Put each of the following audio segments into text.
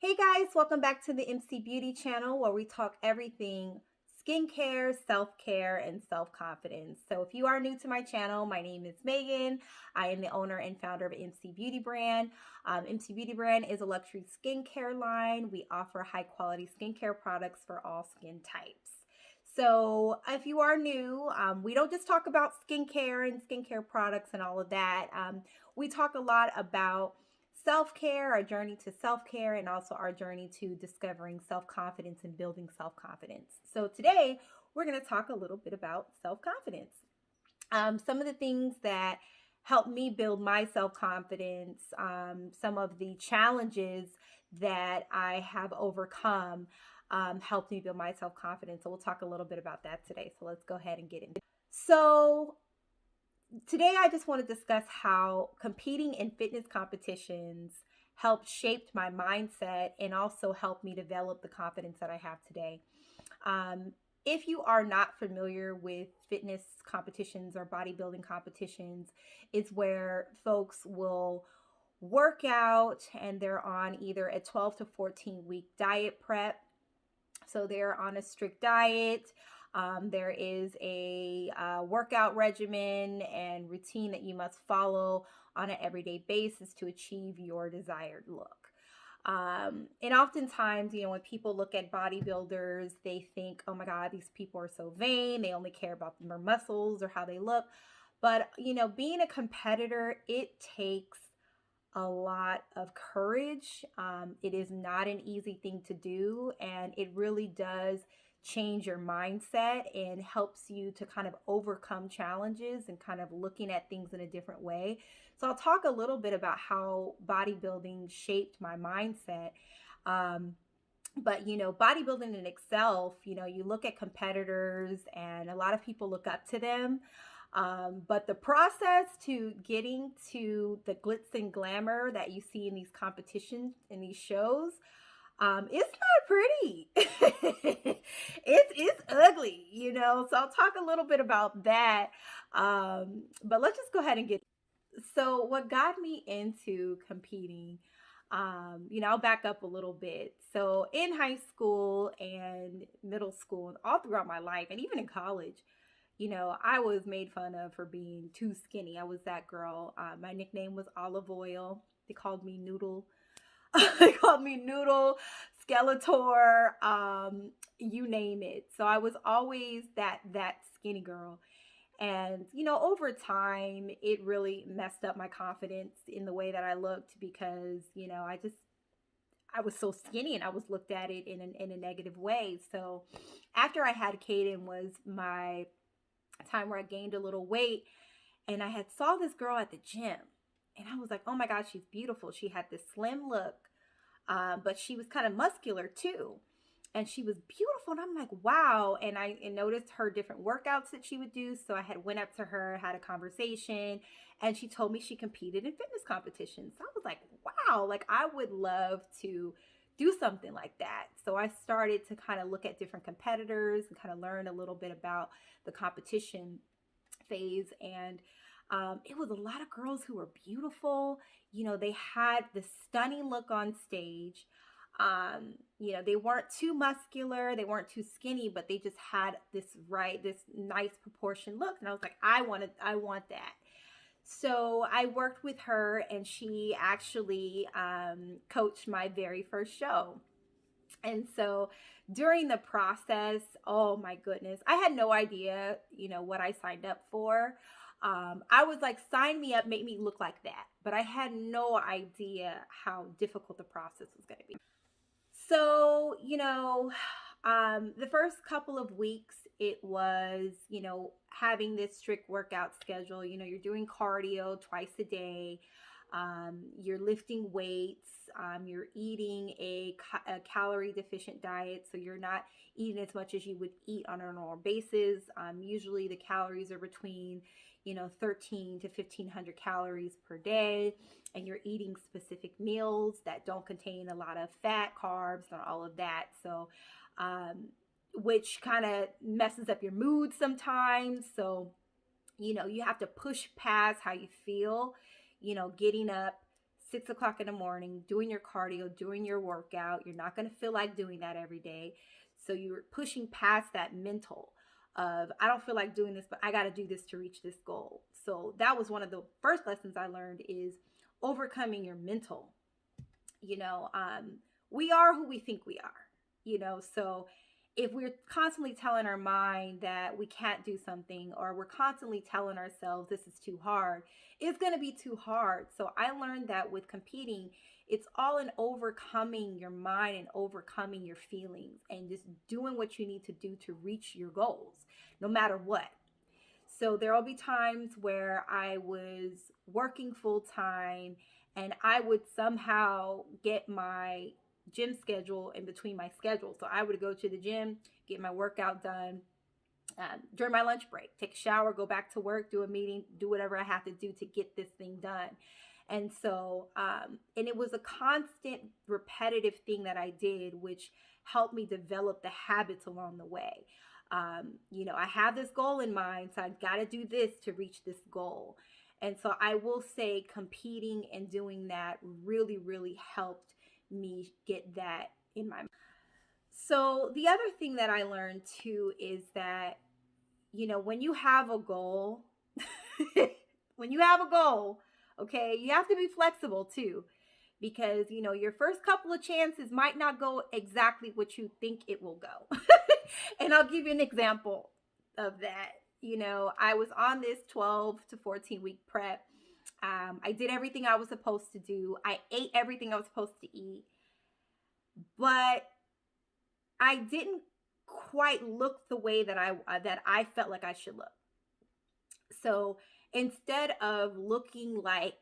Hey guys, welcome back to the MC Beauty channel where we talk everything skincare, self-care, and self-confidence. So if you are new to my channel, my name is Megan. I am the owner and founder of MC Beauty Brand. MC Beauty Brand is a luxury skincare line. We offer high quality skincare products for all skin types. So if you are new, we don't just talk about skincare and skincare products and all of that. We talk a lot about self-care, our journey to self-care, and also our journey to discovering self-confidence and building self-confidence. So today we're going to talk a little bit about self-confidence. Some of the things that helped me build my self-confidence, some of the challenges that I have overcome helped me build my self-confidence. So we'll talk a little bit about that today. So let's go ahead and get into it. So today, I just want to discuss how competing in fitness competitions helped shape my mindset and also helped me develop the confidence that I have today. If you are not familiar with fitness competitions or bodybuilding competitions, it's where folks will work out and they're on either a 12 to 14 week diet prep. So they're on a strict diet. There is a workout regimen and routine that you must follow on an everyday basis to achieve your desired look. And oftentimes, when people look at bodybuilders, they think, oh my God, these people are so vain. They only care about their muscles or how they look. But, being a competitor, it takes a lot of courage. It is not an easy thing to do, and it really does change your mindset and helps you to kind of overcome challenges and kind of looking at things in a different way. So I'll talk a little bit about how bodybuilding shaped my mindset. But bodybuilding in itself, you look at competitors and a lot of people look up to them. But the process to getting to the glitz and glamour that you see in these competitions, in these shows, it's not pretty. It's ugly, So I'll talk a little bit about that. But let's just go ahead and get. So what got me into competing? I'll back up a little bit. So in high school and middle school and all throughout my life, and even in college, I was made fun of for being too skinny. I was that girl. My nickname was Olive Oil. They called me Noodle. They called me Noodle, Skeletor, you name it. So I was always that skinny girl. And over time, it really messed up my confidence in the way that I looked because I was so skinny and I was looked at it in a negative way. So after I had Kaden was my time where I gained a little weight, and I had saw this girl at the gym, and I was like, oh my God, she's beautiful. She had this slim look, but she was kind of muscular too. And she was beautiful. And I'm like, wow. And I noticed her different workouts that she would do. So I had went up to her, had a conversation, and she told me she competed in fitness competitions. So I was like, wow, like I would love to do something like that. So I started to kind of look at different competitors and kind of learn a little bit about the competition phase. And it was a lot of girls who were beautiful. They had this stunning look on stage. They weren't too muscular, they weren't too skinny, but they just had this nice proportion look. And I was like, I want that. So I worked with her, and she actually coached my very first show. And so during the process, oh my goodness, I had no idea, what I signed up for. I was like, sign me up, make me look like that. But I had no idea how difficult the process was going to be. So, the first couple of weeks, it was, having this strict workout schedule. You're doing cardio twice a day. You're lifting weights. You're eating a calorie deficient diet. So you're not eating as much as you would eat on a normal basis. Usually the calories are between 13 to 1500 calories per day, and you're eating specific meals that don't contain a lot of fat, carbs, and all of that. So which kind of messes up your mood sometimes. So you have to push past how you feel, getting up 6 o'clock in the morning, doing your cardio, doing your workout. You're not going to feel like doing that every day. So you're pushing past that mental of, I don't feel like doing this, but I got to do this to reach this goal. So that was one of the first lessons I learned, is overcoming your mental. you know um we are who we think we are. So if we're constantly telling our mind that we can't do something, or we're constantly telling ourselves this is too hard, it's going to be too hard. So I learned that with competing, it's all in overcoming your mind and overcoming your feelings, and just doing what you need to do to reach your goals, no matter what. So there will be times where I was working full time, and I would somehow get my gym schedule in between my schedule. So I would go to the gym, get my workout done during my lunch break, take a shower, go back to work, do a meeting, do whatever I have to do to get this thing done. And so, and it was a constant repetitive thing that I did, which helped me develop the habits along the way. I have this goal in mind, so I've got to do this to reach this goal. And so I will say competing and doing that really, really helped me get that in my mind. So the other thing that I learned too is that, when you have a goal, when you have a goal, okay, you have to be flexible too, because, your first couple of chances might not go exactly what you think it will go. And I'll give you an example of that. I was on this 12 to 14 week prep. I did everything I was supposed to do. I ate everything I was supposed to eat, but I didn't quite look the way that I felt like I should look. So instead of looking like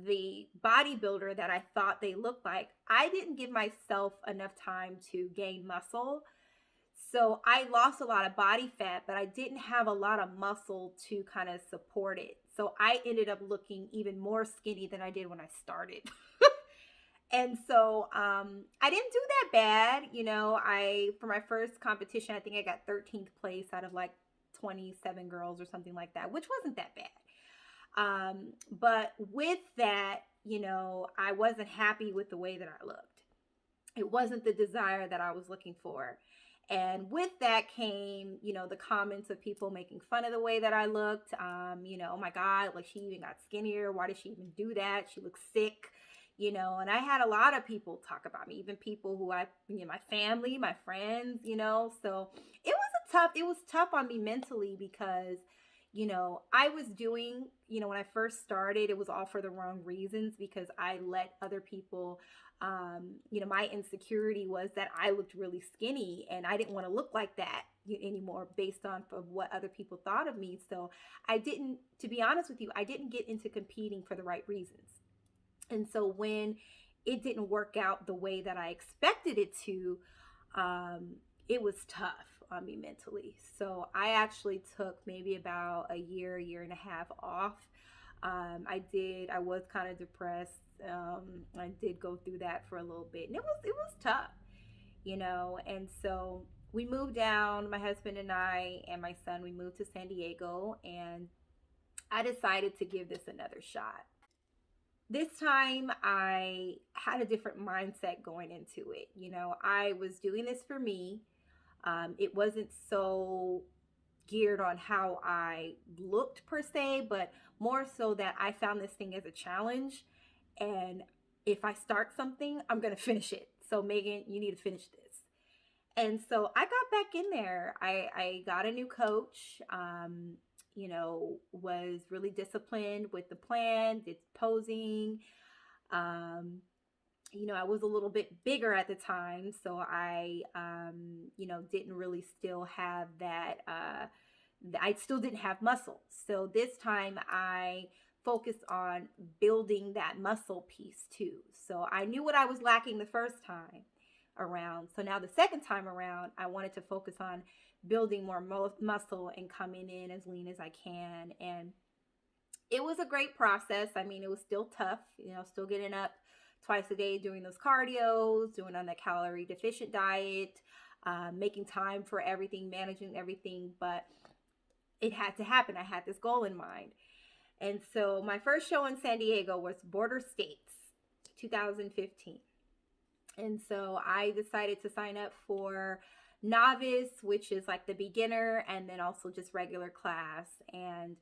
the bodybuilder that I thought they looked like, I didn't give myself enough time to gain muscle. So I lost a lot of body fat, but I didn't have a lot of muscle to kind of support it. So I ended up looking even more skinny than I did when I started. And so I didn't do that bad. For my first competition, I think I got 13th place out of like 27 girls or something like that, which wasn't that bad. But with that, I wasn't happy with the way that I looked. It wasn't the desire that I was looking for. And with that came, the comments of people making fun of the way that I looked. Oh my God, like, she even got skinnier. Why did she even do that? She looks sick. And I had a lot of people talk about me, even people who my family, my friends, so it was tough on me mentally, because, I was doing, when I first started, it was all for the wrong reasons, because I let other people, my insecurity was that I looked really skinny, and I didn't want to look like that anymore based on of what other people thought of me. So to be honest with you, I didn't get into competing for the right reasons. And so when it didn't work out the way that I expected it to, it was tough on me mentally. So I actually took maybe about a year and a half off. I was kind of depressed. I did go through that for a little bit, and it was tough, and so we moved down, my husband and I and my son, we moved to San Diego, and I decided to give this another shot. This time I had a different mindset going into it. I was doing this for me. It wasn't so geared on how I looked per se, but more so that I found this thing as a challenge. And if I start something, I'm going to finish it. So Megan, you need to finish this. And so I got back in there. I got a new coach, was really disciplined with the plan, did posing. I was a little bit bigger at the time, so I, didn't really still have that, I still didn't have muscle. So this time I focused on building that muscle piece too. So I knew what I was lacking the first time around. So now the second time around, I wanted to focus on building more muscle and coming in as lean as I can. And it was a great process. I mean, it was still tough, still getting up twice a day, doing those cardios, doing on that calorie deficient diet, making time for everything, managing everything. But it had to happen. I had this goal in mind. And so my first show in San Diego was Border States, 2015. And so I decided to sign up for novice, which is like the beginner, and then also just regular class. And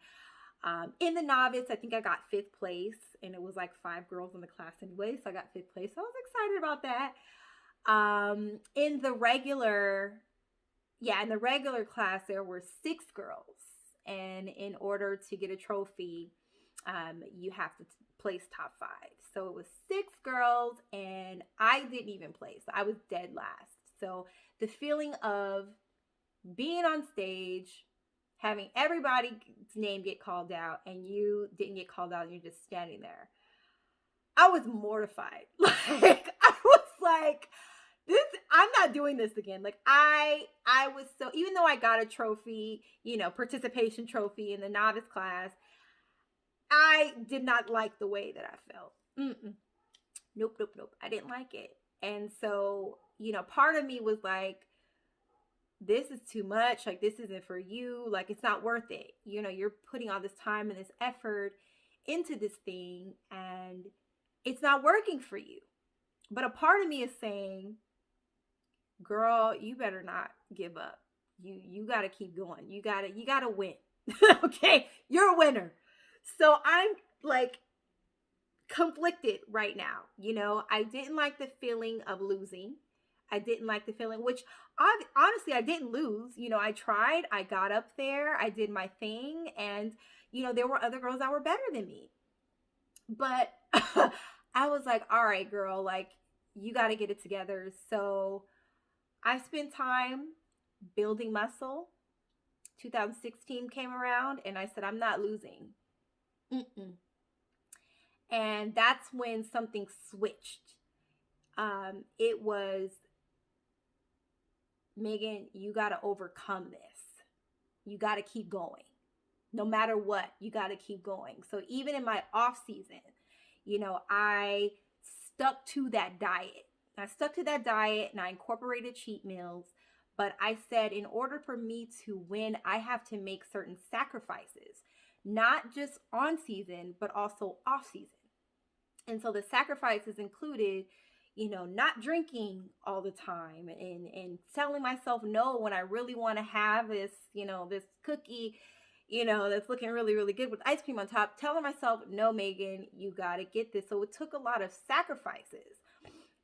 in the novice, I think I got fifth place, and it was like 5 girls in the class anyway, so I got fifth place. So I was excited about that. In the regular, in the regular class, there were 6 girls, and in order to get a trophy, you have to place top 5. So it was 6 girls, and I didn't even place. I was dead last. So the feeling of being on stage, having everybody's name get called out, and you didn't get called out, and you're just standing there. I was mortified. Like, I was like, I'm not doing this again. Like, I was so, even though I got a trophy, participation trophy in the novice class, I did not like the way that I felt. Nope. I didn't like it. And so, part of me was like, this is too much. Like, this isn't for you. Like, it's not worth it. You're putting all this time and this effort into this thing, and it's not working for you. But a part of me is saying, girl, you better not give up. You got to keep going. You got to win. Okay. You're a winner. So I'm like conflicted right now. I didn't like the feeling of losing. I didn't like the feeling, which honestly, I didn't lose. I tried, I got up there, I did my thing. And, there were other girls that were better than me. But I was like, all right, girl, like, you got to get it together. So I spent time building muscle. 2016 came around, and I said, I'm not losing. And that's when something switched. It was, Megan, you got to overcome this. You got to keep going. No matter what, you got to keep going. So even in my off season, I stuck to that diet. And I incorporated cheat meals. But I said, in order for me to win, I have to make certain sacrifices, not just on season, but also off season. And so the sacrifices included, not drinking all the time, and telling myself no when I really want to have this, this cookie, that's looking really, really good with ice cream on top. Telling myself, no, Megan, you got to get this. So it took a lot of sacrifices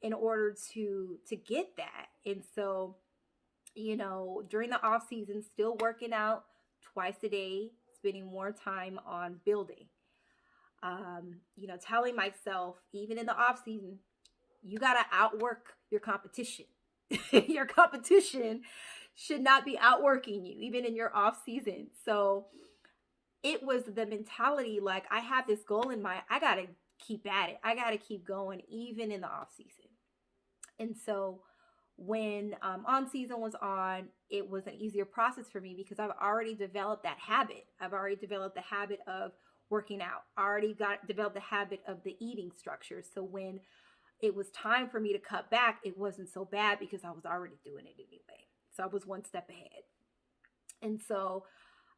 in order to get that. And so, during the off season, still working out twice a day, spending more time on building. Telling myself, even in the off season, you got to outwork your competition. Your competition should not be outworking you, even in your off season. So it was the mentality, like, I have this goal in mind. I got to keep at it. I got to keep going, even in the off season. And so when on season was on, it was an easier process for me because I've already developed that habit. I've already developed the habit of working out. I already developed the habit of the eating structure. So when it was time for me to cut back, it wasn't so bad because I was already doing it anyway. So I was one step ahead. And so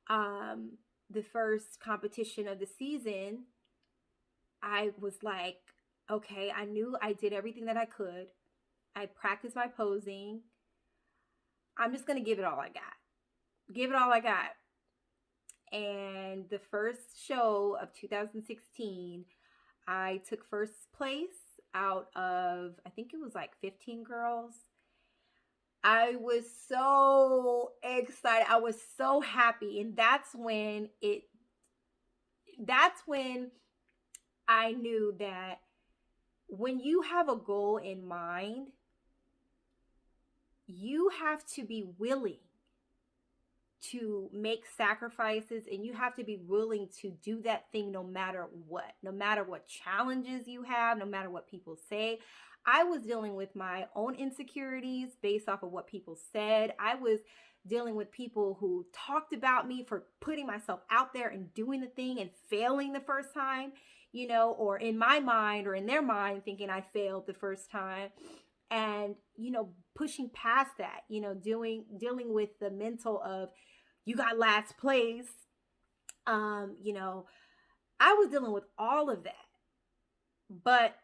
the first competition of the season, I was like, okay, I knew I did everything that I could. I practiced my posing. I'm just going to give it all I got. And the first show of 2016, I took first place out of, I think it was like 15 girls. I was so excited. I was so happy. And that's when I knew that when you have a goal in mind, you have to be willing to make sacrifices, and you have to be willing to do that thing no matter what challenges you have, no matter what people say. I was dealing with my own insecurities based off of what people said. I was dealing with people who talked about me for putting myself out there and doing the thing and failing the first time, or in my mind or in their mind thinking I failed the first time. And, pushing past that, dealing with the mental of, you got last place, I was dealing with all of that. But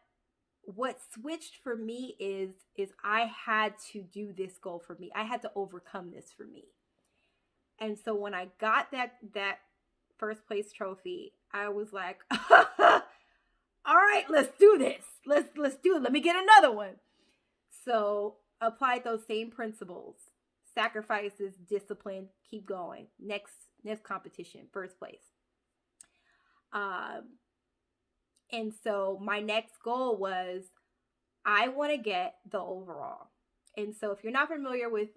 what switched for me is I had to do this goal for me. I had to overcome this for me. And so when I got that first place trophy, I was like, all right, let's do this. Let's do it. Let me get another one. So applied those same principles. Sacrifices, discipline, keep going. Next competition, first place. Um, and so my next goal was I want to get the overall. And so if you're not familiar with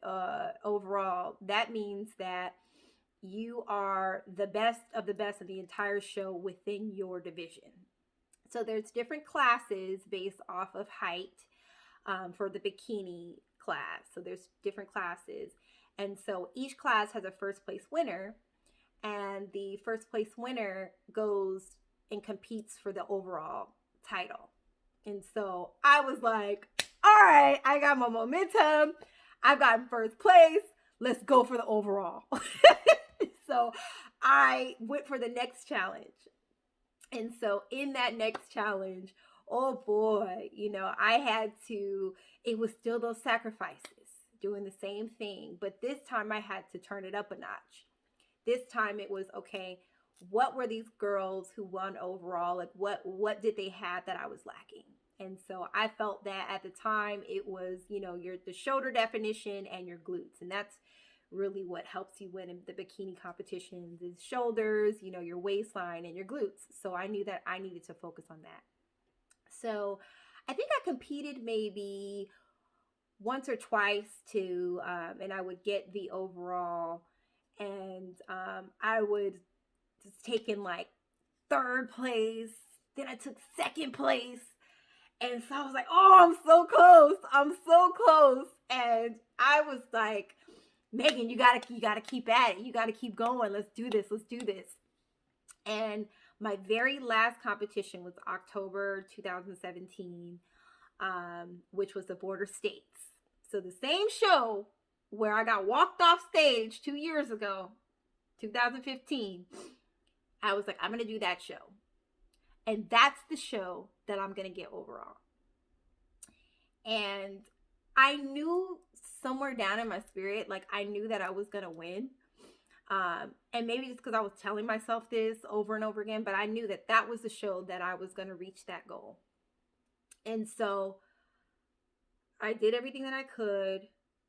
overall, that means that you are the best of the best of the entire show within your division. So there's different classes based off of height for the bikini class. So there's different classes. And so each class has a first place winner, and the first place winner goes and competes for the overall title. And so I was like, all right, I got my momentum. I've gotten first place. Let's go for the overall. So I went for the next challenge. And so in that next challenge, oh boy, I had to, it was still those sacrifices, doing the same thing. But this time I had to turn it up a notch. This time it was, okay, what were these girls who won overall? Like what did they have that I was lacking? And so I felt that at the time it was, the shoulder definition and your glutes. And that's really what helps you win in the bikini competitions is shoulders, your waistline and your glutes. So I knew that I needed to focus on that. So I think I competed maybe once or twice too, and I would get the overall, and I would just take in like third place. Then I took second place. And so I was like, oh, I'm so close. I'm so close. And I was like, Megan, you gotta keep at it. You gotta keep going. Let's do this. Let's do this. And my very last competition was October 2017, which was the Border States. So the same show where I got walked off stage 2 years ago, 2015, I was like, I'm going to do that show. And that's the show that I'm going to get overall. And I knew somewhere down in my spirit, like I knew that I was going to win. And maybe just because I was telling myself this over and over again, but I knew that that was the show that I was going to reach that goal. And so I did everything that I could,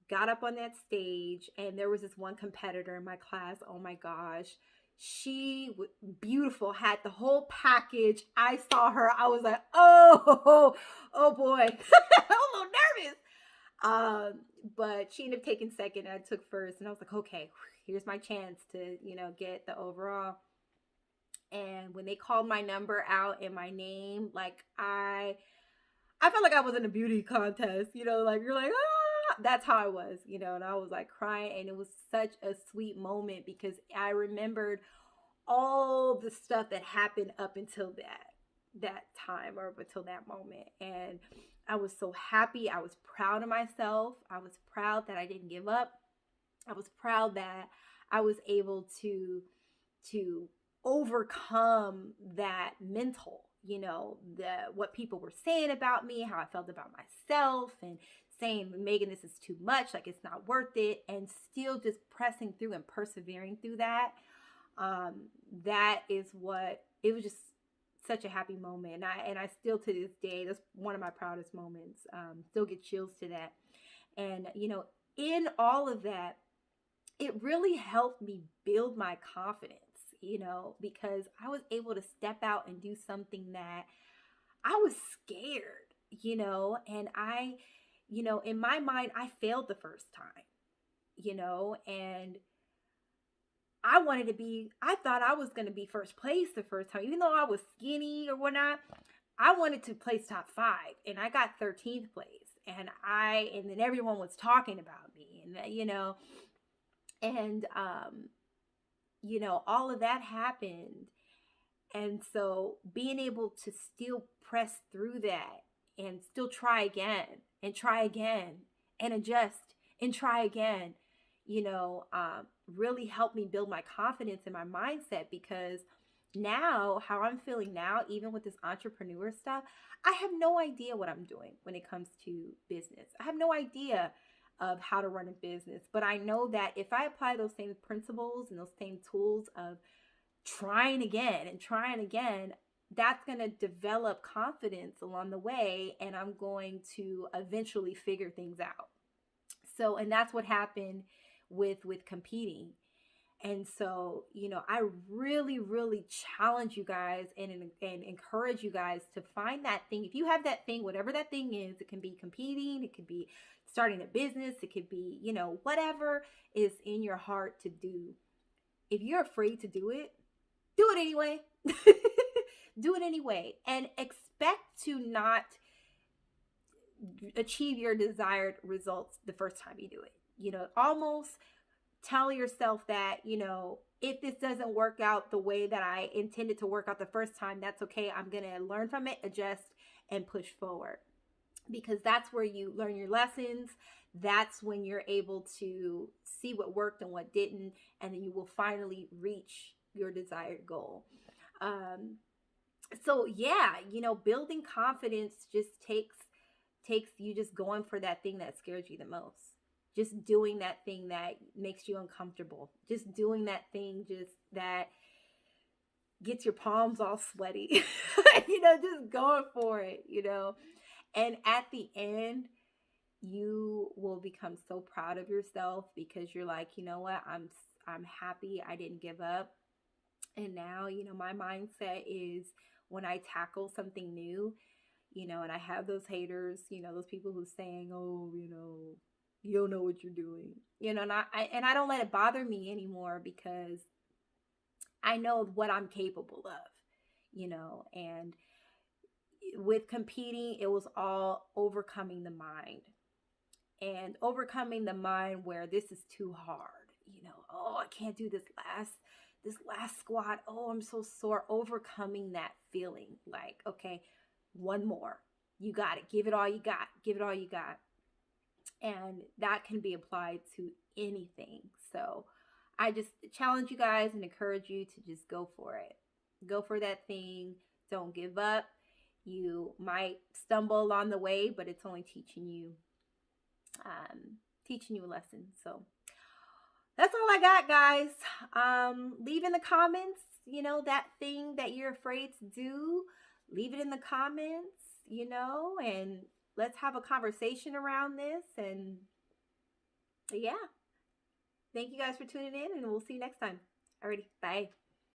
got up on that stage, and there was this one competitor in my class. Oh my gosh. She was beautiful, had the whole package. I saw her. I was like, oh boy. I'm a little nervous. But she ended up taking second. I took first, and I was like, okay, here's my chance to, get the overall. And when they called my number out and my name, like I felt like I was in a beauty contest, like you're like, that's how I was, and I was like crying, and it was such a sweet moment because I remembered all the stuff that happened up until that time or up until that moment. And I was so happy. I was proud of myself. I was proud that I didn't give up. I was proud that I was able to overcome that mental, what people were saying about me, how I felt about myself, and saying, Megan, this is too much, like it's not worth it, and still just pressing through and persevering through that. That is what, it was just such a happy moment. And I still to this day, that's one of my proudest moments. Still get chills to that. And, in all of that, it really helped me build my confidence, because I was able to step out and do something that I was scared, and I, in my mind, I failed the first time, and I thought I was going to be first place the first time, even though I was skinny or whatnot. I wanted to place top 5, and I got 13th place, and then everyone was talking about me, and and all of that happened. And so being able to still press through that and still try again and try again and adjust and try again, really helped me build my confidence and my mindset, because Now, how I'm feeling now, even with this entrepreneur stuff, I have no idea what I'm doing when it comes to business. I have no idea of how to run a business, but I know that if I apply those same principles and those same tools of trying again and trying again, that's going to develop confidence along the way, and I'm going to eventually figure things out. So, and that's what happened with competing. And so, I really, really challenge you guys and encourage you guys to find that thing. If you have that thing, whatever that thing is, it can be competing, it could be starting a business, it could be, whatever is in your heart to do. If you're afraid to do it anyway. Do it anyway, and expect to not achieve your desired results the first time you do it. Almost tell yourself that, if this doesn't work out the way that I intended to work out the first time, that's okay. I'm going to learn from it, adjust, and push forward, because that's where you learn your lessons. That's when you're able to see what worked and what didn't, and then you will finally reach your desired goal. So yeah, building confidence just takes you just going for that thing that scares you the most. Just doing that thing that makes you uncomfortable. Just doing that thing just that gets your palms all sweaty. Just going for it. And at the end, you will become so proud of yourself, because you're like, you know what? I'm happy I didn't give up. And now, my mindset is, when I tackle something new, and I have those haters, those people who saying, oh, you don't know what you're doing, and I don't let it bother me anymore, because I know what I'm capable of, and with competing, it was all overcoming the mind, and overcoming the mind where this is too hard, oh, I can't do this last squat. Oh, I'm so sore. Overcoming that feeling, like, okay, one more. You got it. Give it all you got. Give it all you got. And that can be applied to anything. So I just challenge you guys and encourage you to just go for it. Go for that thing. Don't give up. You might stumble along the way, but it's only teaching you a lesson. So that's all I got, guys. Leave in the comments, that thing that you're afraid to do. Leave it in the comments, and let's have a conversation around this. And yeah, thank you guys for tuning in, and we'll see you next time. Alrighty, bye.